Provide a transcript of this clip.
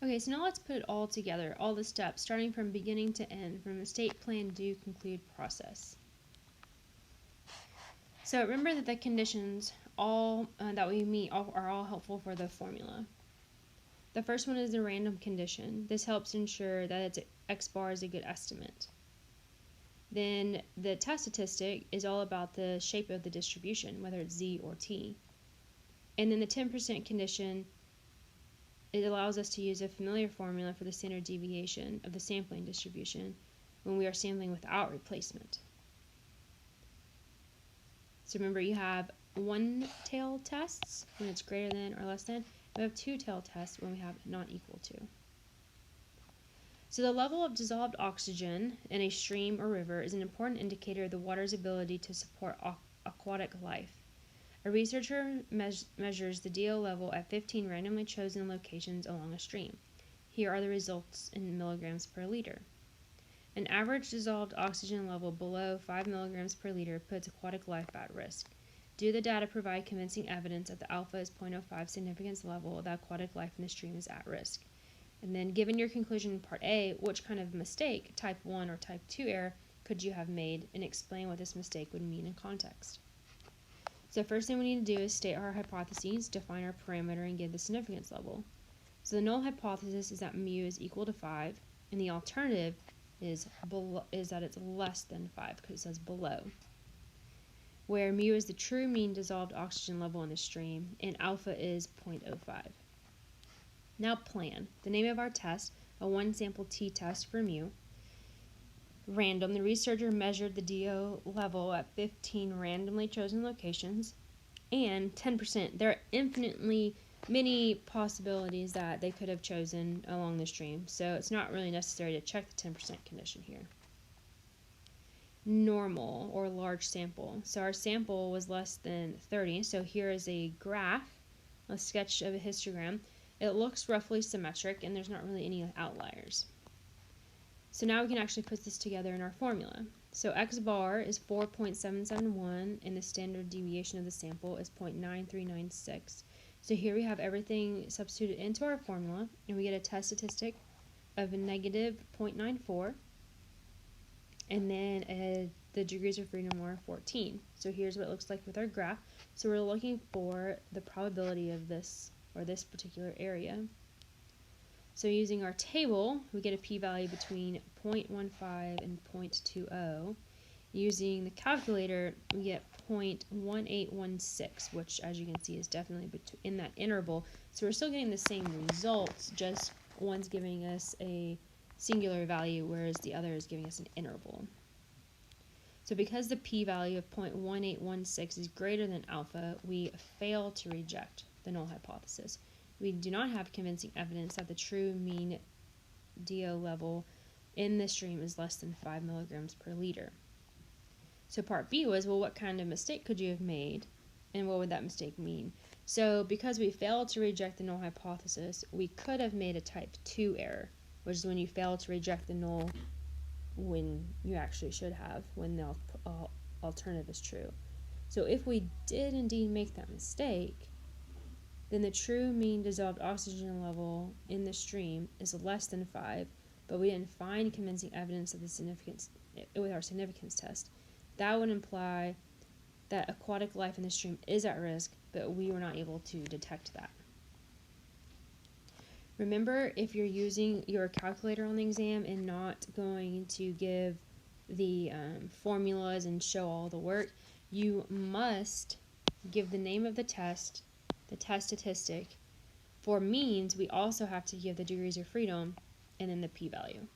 Okay, so now let's put it all together, all the steps, starting from beginning to end, from the state plan do conclude process. So remember that the conditions all that we meet are all helpful for the formula. The first one is the random condition. This helps ensure that x bar is a good estimate. Then the test statistic is all about the shape of the distribution, whether it's z or t. And then the 10% condition, it allows us to use a familiar formula for the standard deviation of the sampling distribution when we are sampling without replacement. So remember, you have one-tail tests when it's greater than or less than. We have two-tail tests when we have not equal to. So the level of dissolved oxygen in a stream or river is an important indicator of the water's ability to support aquatic life. A researcher measures the DO level at 15 randomly chosen locations along a stream. Here are the results in milligrams per liter. An average dissolved oxygen level below 5 milligrams per liter puts aquatic life at risk. Do the data provide convincing evidence that the alpha is 0.05 significance level that aquatic life in the stream is at risk? And then, given your conclusion in part A, which kind of mistake, type 1 or type 2 error, could you have made, and explain what this mistake would mean in context? So first thing we need to do is state our hypotheses, define our parameter, and give the significance level. So the null hypothesis is that mu is equal to 5, and the alternative is that it's less than 5, because it says below, where mu is the true mean dissolved oxygen level in the stream, and alpha is 0.05. Now plan. The name of our test, a one-sample t-test for mu. Random. The researcher measured the DO level at 15 randomly chosen locations. And 10%. There are infinitely many possibilities that they could have chosen along the stream, so it's not really necessary to check the 10% condition here. Normal, or large sample. So our sample was less than 30, so here is a graph, a sketch of a histogram. It looks roughly symmetric, and there's not really any outliers. So now we can actually put this together in our formula. So x bar is 4.771, and the standard deviation of the sample is 0.9396. So here we have everything substituted into our formula, and we get a test statistic of a negative 0.94, and then the degrees of freedom are 14. So here's what it looks like with our graph. So we're looking for the probability of this, or this particular area. So using our table, we get a p-value between 0.15 and 0.20. Using the calculator, we get 0.1816, which, as you can see, is definitely in that interval. So we're still getting the same results, just one's giving us a singular value, whereas the other is giving us an interval. So because the p-value of 0.1816 is greater than alpha, we fail to reject the null hypothesis. We do not have convincing evidence that the true mean DO level in the stream is less than 5 milligrams per liter. So part B was, well, what kind of mistake could you have made, and what would that mistake mean? So because we failed to reject the null hypothesis, we could have made a type 2 error, which is when you fail to reject the null when you actually should have, when the alternative is true. So if we did indeed make that mistake, then the true mean dissolved oxygen level in the stream is less than 5, but we didn't find convincing evidence of the significance with our significance test. That would imply that aquatic life in the stream is at risk, but we were not able to detect that. Remember, if you're using your calculator on the exam and not going to give the formulas and show all the work, you must give the name of the test statistic. For means, we also have to give the degrees of freedom and then the p-value.